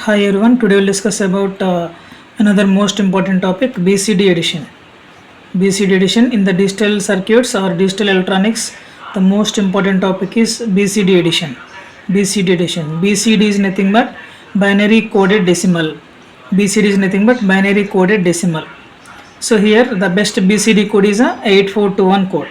Hi everyone, today we'll discuss about another most important topic, BCD addition. BCD addition in the digital circuits or digital electronics, the most important topic is BCD addition. BCD addition. BCD is nothing but binary coded decimal. BCD is nothing but binary coded decimal. So here the best BCD code is a 8421 code.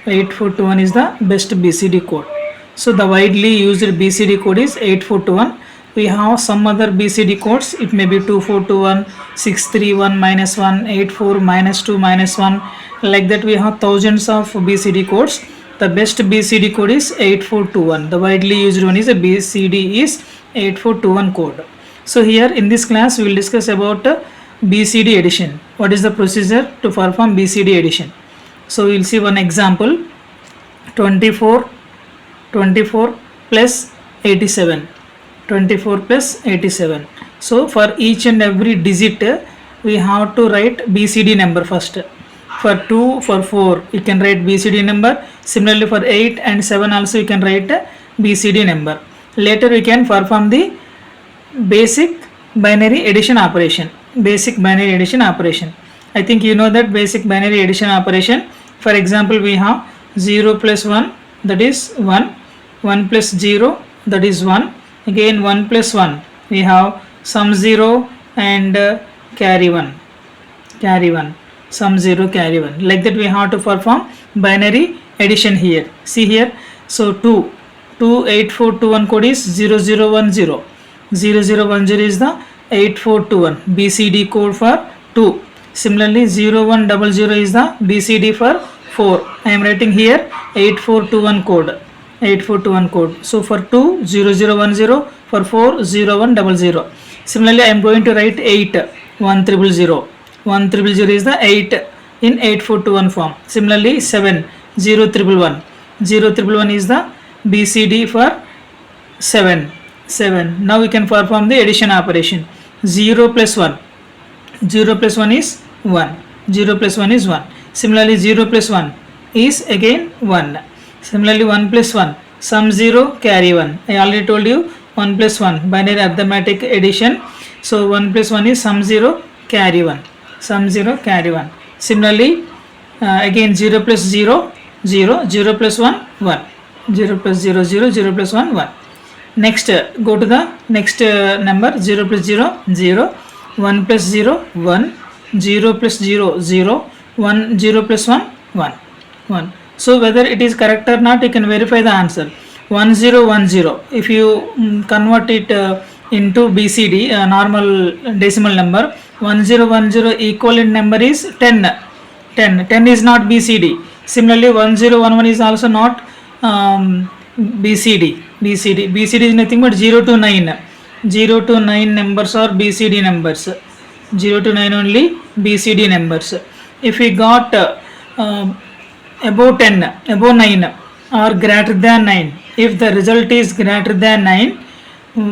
8421 is the best BCD code. So the widely used BCD code is 8421. We have some other BCD codes. It may be 2421, 631 minus 1, 84 minus 2 minus 1. Like that we have thousands of BCD codes. The best BCD code is 8421. The widely used one is a BCD is 8421 code. So here in this class we will discuss about BCD addition. What is the procedure to perform BCD addition? So we will see one example. 24 plus 87. 24 plus 87. So for each and every digit we have to write BCD number first. For 2, for 4 you can write BCD number. Similarly for 8 and 7 also you can write BCD number. Later we can perform the basic binary addition operation. Basic binary addition operation. I think you know that basic binary addition operation. For example, we have 0 plus 1, that is 1. 1 plus 0, that is 1. Again 1 plus 1, we have sum 0 and carry 1. Carry 1. Sum 0, carry 1. Like that we have to perform binary addition here. See here. So 28421 code is 0010. 0010 is the 8421 BCD code for 2. Similarly 0100 is the BCD for 4. I am writing here 8421 code. 8421 code. So for 2 0010, for 4 0100. Similarly I am going to write 8 1000. 1000 is the 8 in 8421 form. Similarly 7 0111. 0111 is the BCD for 7. Now we can perform the addition operation. 0 plus 1. 0 plus 1 is 1. 0 plus 1 is 1. Similarly 0 plus 1 is again 1. Similarly 1 plus 1, sum 0, carry 1. I already told you 1 plus 1, binary arithmetic addition. So 1 plus 1 is sum 0, carry 1. Sum 0, carry 1. Similarly again 0 plus 0, 0. 0 plus 1, 1. 0 plus 0, 0. 0 plus 1, 1. Next go to the next number. 0 plus 0, 0. 1 plus 0, 1. 0 plus 0, 0. 1, 0 plus 1, 1. 1. So whether it is correct or not, you can verify the answer. 1010. If you convert it into BCD, normal decimal number, 1010 equivalent number is 10. 10 is not BCD. Similarly 1011 is also not BCD. BCD is nothing but 0 to 9. 0 to 9 numbers are BCD numbers. 0 to 9 only BCD numbers. If we got above 10, above 9 or greater than 9, if the result is greater than 9,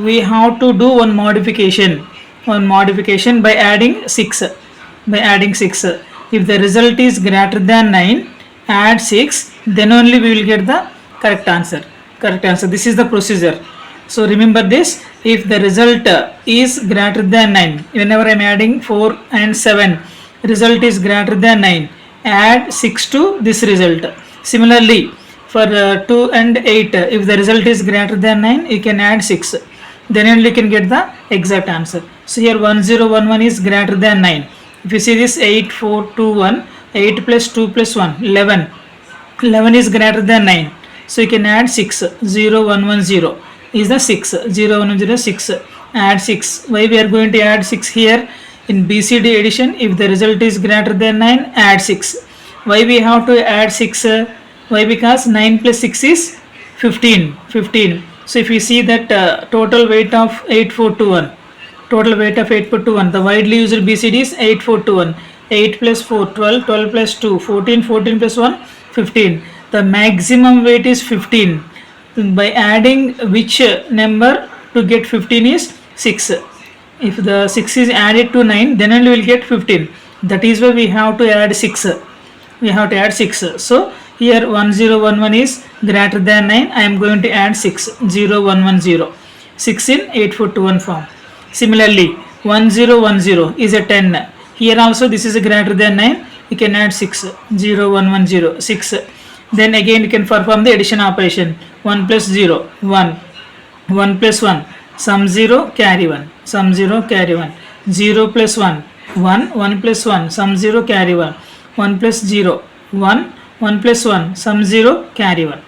we have to do one modification by adding 6. If the result is greater than 9, add 6, then only we will get the correct answer. This is the procedure. So remember this. If the result is greater than 9, whenever I am adding 4 and 7, result is greater than 9, add 6 to this result. Similarly for 2 and 8, if the result is greater than 9, you can add 6, then only you can get the exact answer. So here 1011 is greater than 9. If you see this 8421, 8 plus 2 plus 1, 11. 11 is greater than 9, so you can add 6. 0110 is the 6. 0110 6. Add 6. Why we are going to add 6 here? In BCD addition, if the result is greater than 9, add 6. Why we have to add 6? Why? Because 9 plus 6 is 15. So if you see that total weight of 8421, the widely used BCD is 8421. 8 plus 4, 12. 12 plus 2, 14. 14 plus 1, 15. The maximum weight is 15. By adding which number to get 15 is 6. If the 6 is added to 9, then only we will get 15. That is why we have to add 6. So here 1011 is greater than 9. I am going to add 6. 0110. 6 in 8421 form. Similarly, 1010 is a 10. Here also this is greater than 9. You can add 6. 0, 1, 1, 0, 6. Then again you can perform the addition operation. 1 plus 0, 1. 1 plus 1, sum 0, carry 1. Sum 0, carry 1. 0 plus 1, 1. 1 plus 1, sum 0, carry 1. 1 plus 0, 1. 1 plus 1, sum 0, carry 1.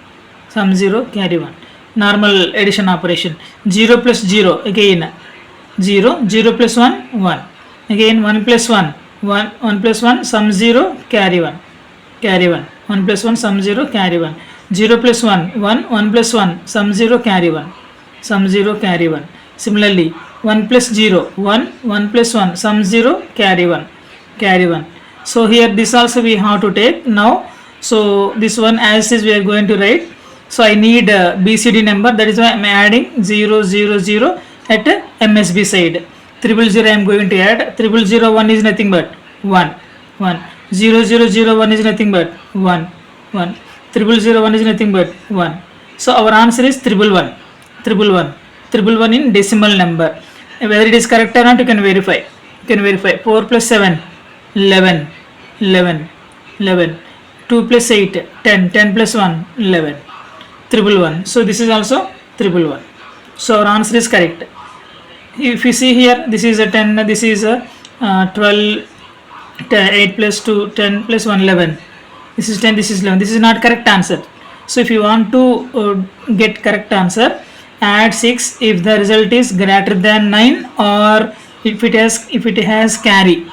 Sum 0, carry 1. Normal addition operation. 0 plus 0, again 0. 0 plus 1, 1. Again 1 plus 1, 1. 1 plus 1, sum 0, carry 1. Carry 1. 1 plus 1, sum 0, carry 1. 0 plus 1, 1. 1 plus 1, sum 0, carry 1. Sum 0, carry 1. Similarly, 1 plus 0, 1. 1 plus 1, sum 0, carry 1. Carry 1. So here this also we have to take now. So this one as is we are going to write. So I need a BCD number, that is why I am adding 0, 0, 0 at MSB side. 000 I am going to add. 0001 is nothing but 1, 1. 0001 is nothing but 1, 1. 0001 is nothing but 1. So our answer is 111. 111 in decimal number. Whether it is correct or not, you can verify. 4 plus 7, 11. 2 plus 8, 10. 10 plus 1, 11. 111. So this is also 111. So our answer is correct. If you see here, this is a 10, this is a 12, 8 plus 2, 10 plus 1, 11. This is 10, this is 11. This is not correct answer. So if you want to get correct answer, add 6 if the result is greater than 9 or if it has carry.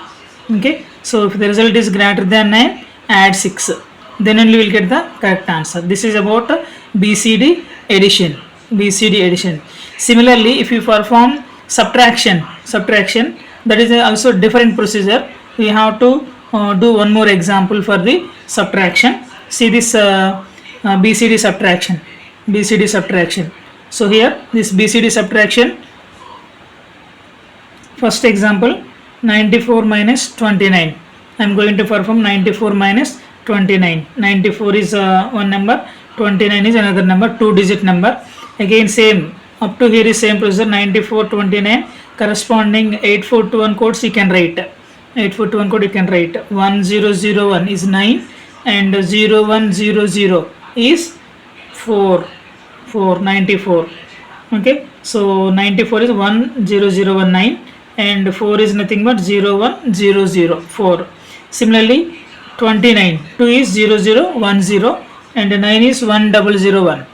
Okay. So if the result is greater than 9, add 6. Then only we will get the correct answer. This is about BCD addition. Similarly, if you perform subtraction, that is also different procedure. We have to do one more example for the subtraction. See this BCD subtraction. So here this BCD subtraction, first example, 94 minus 29. I am going to perform 94 minus 29. 94 is one number, 29 is another number, 2-digit number. Again same, up to here is same procedure. 94, 29, corresponding 8421 codes you can write. 8421 code you can write. 1001 is 9 and 0100 is 4. 94. Okay, so 94 is 10019 and 4 is nothing but 01004. Similarly, 29, 2 is 0010 and 9 is 1001.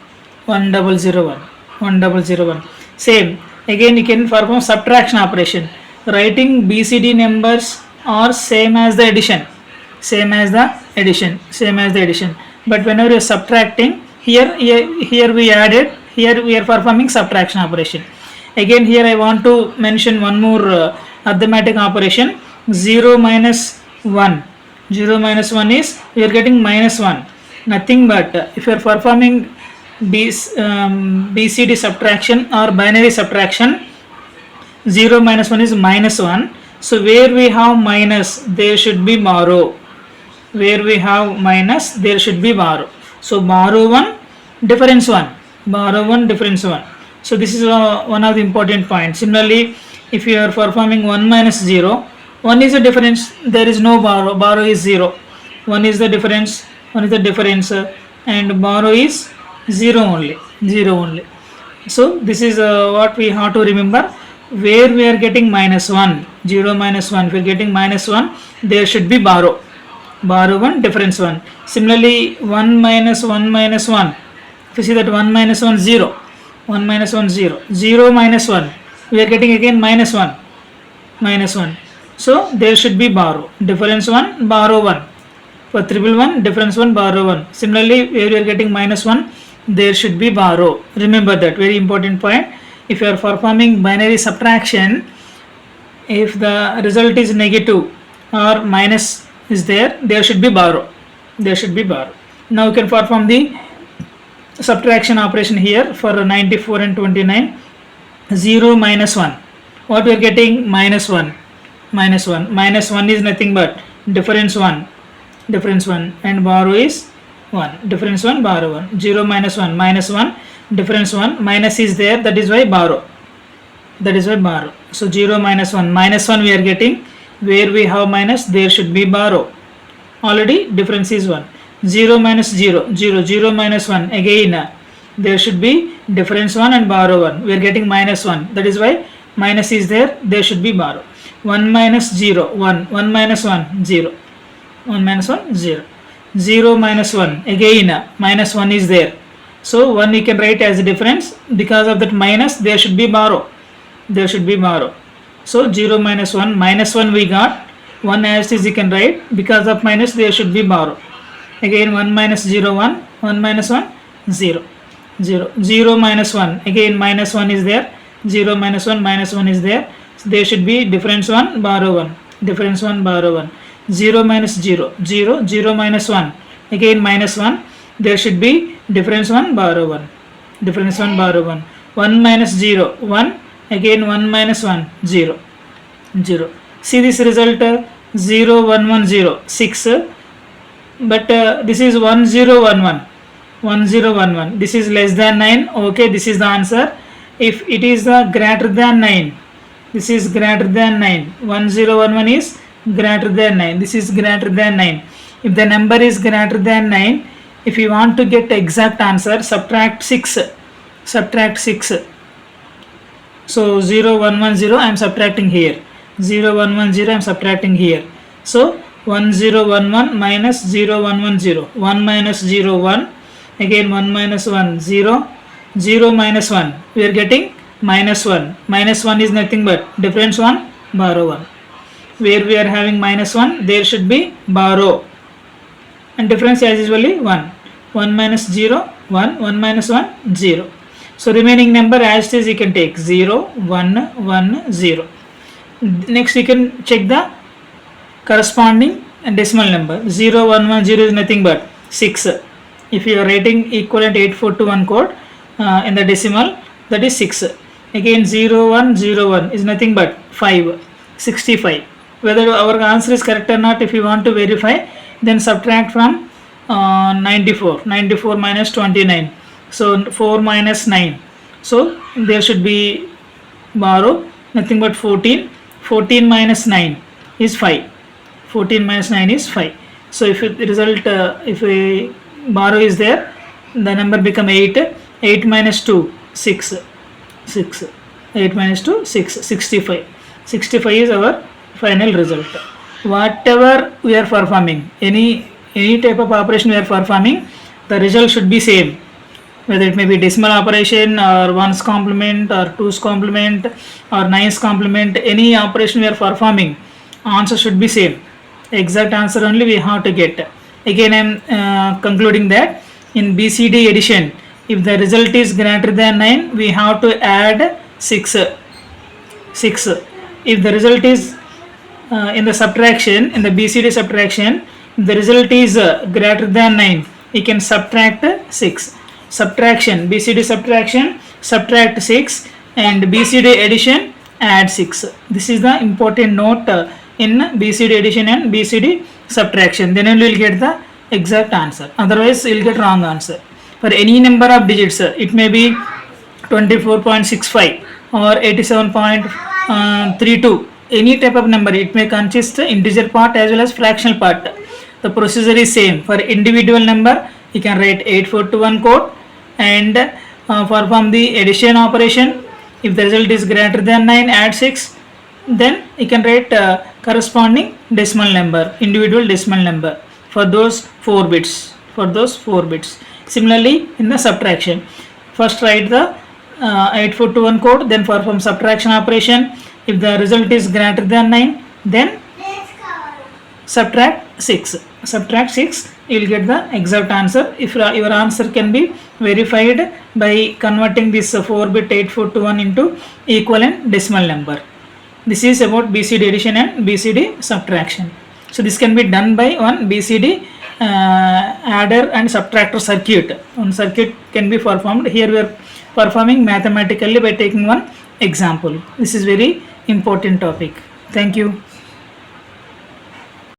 1001. Same, again you can perform subtraction operation. Writing BCD numbers are same as the addition. But whenever you are subtracting, here we added, here we are performing subtraction operation. Again here I want to mention one more arithmetic operation. 0 minus 1 is we are getting minus 1. Nothing but if you are performing BCD subtraction or binary subtraction, 0 minus 1 is minus 1. So where we have minus, there should be borrow. So borrow 1, difference 1. So this is one of the important points. Similarly, if you are performing 1 minus 0, 1 is a difference, there is no borrow is 0. 1 is the difference, and borrow is 0 only. So this is what we have to remember. Where we are getting minus 1, 0 minus 1, if we are getting minus 1, there should be borrow 1, difference 1. Similarly, 1 minus 1 minus 1, if you see that 1 minus 1, 0. 0 minus 1, we are getting again minus 1. So there should be borrow, difference 1, borrow 1. For 111, difference 1, borrow 1. Similarly, where we are getting minus 1, there should be borrow. Remember that, very important point. If you are performing binary subtraction, if the result is negative or minus is there, there should be borrow. Now you can perform the subtraction operation here for 94 and 29. 0 minus 1. What we are getting? Minus 1. Minus 1 is nothing but difference 1. And borrow is 1. Difference 1, borrow 1. 0 minus 1. Minus 1. Difference 1. Minus is there, that is why borrow. that is why borrow. So 0 minus 1, minus 1 we are getting, where we have minus there should be borrow, already difference is 1. 0 minus 0, 0, 0 minus 1, again there should be difference 1 and borrow 1, we are getting minus 1, that is why minus is there, there should be borrow. 1 minus 0, 1, 1 minus 1, 0, 1 minus 1, 0, 0 minus 1, again minus 1 is there, so 1 you can write as a difference, because of that minus there should be borrow, there should be borrow. So 0 minus 1, minus 1 we got, 1 as is you can write, because of minus there should be borrow. Again 1 minus 0, 1, 1 minus 1, 0, 0, 0 minus 1, again minus 1 is there, 0 minus 1, minus 1 is there, so there should be difference 1, borrow 1, difference 1, borrow 1. 0 minus 0, 0, 0 minus 1, again minus 1, there should be difference 1, borrow 1, difference 1, borrow 1. 1 minus 0, 1, again 1 minus 1, 0, 0. See this result, 0, 1, 1, 0, 6, but this is 1, 0, 1, 1, 1, 0, 1, 1, this is less than 9, okay, this is the answer. If it is the greater than 9, this is greater than 9, 1, 0, 1, 1 is greater than 9, this is greater than 9. If the number is greater than 9, if you want to get exact answer, subtract 6, subtract 6. So 0, 1, 1, 0 I am subtracting here, 0, 1, 1, 0 I am subtracting here. So 1, 0, 1, 1 minus 0, 1, 1, 0, 1 minus 0, 1, again 1 minus 1, 0, 0 minus 1, we are getting minus 1, minus 1 is nothing but difference 1, borrow 1, where we are having minus 1, there should be borrow, and difference as usually 1, 1 minus 0, 1, 1 minus 1, 0. So remaining number as it is you can take 0, 1, 1, 0. Next you can check the corresponding decimal number. 0, 1, 1, 0 is nothing but 6. If you are writing equivalent 8421 code in the decimal, that is 6. Again 0, 1, 0, 1 is nothing but 5, 65. Whether our answer is correct or not, if you want to verify, then subtract from 94, 94 minus 29, so 4 minus 9, so there should be borrow, nothing but 14, 14 minus 9 is 5, 14 minus 9 is 5. So if it result, if a borrow is there, the number become 8, 8 minus 2, 6, 6, 8 minus 2, 6, 65, 65 is our final result. Whatever we are performing, any type of operation we are performing, the result should be same, whether it may be decimal operation or 1's complement or 2's complement or 9's complement, any operation we are performing, answer should be same, exact answer only we have to get. Again I am concluding that in BCD addition, if the result is greater than 9, we have to add 6. If the result is in the subtraction, in the BCD subtraction, if the result is greater than 9, you can subtract 6. Subtraction, BCD subtraction, subtract 6, and BCD addition, add 6. This is the important note in BCD addition and BCD subtraction. Then only you will get the exact answer. Otherwise, you will get wrong answer. For any number of digits, it may be 24.65 or 87.32. Any type of number, it may consist integer part as well as fractional part. The procedure is same. For individual number, you can write 8421 code and perform the addition operation. If the result is greater than 9, add 6. Then you can write corresponding decimal number, individual decimal number for those 4 bits. Similarly, in the subtraction, first write the 8421 code, then perform subtraction operation. If the result is greater than 9, then subtract 6. Subtract 6, you will get the exact answer. If your answer can be verified by converting this 4-bit 8421 into equivalent decimal number. This is about BCD addition and BCD subtraction. So this can be done by one BCD adder and subtractor circuit. One circuit can be performed. Here we are performing mathematically by taking one example. This is very important topic. Thank you.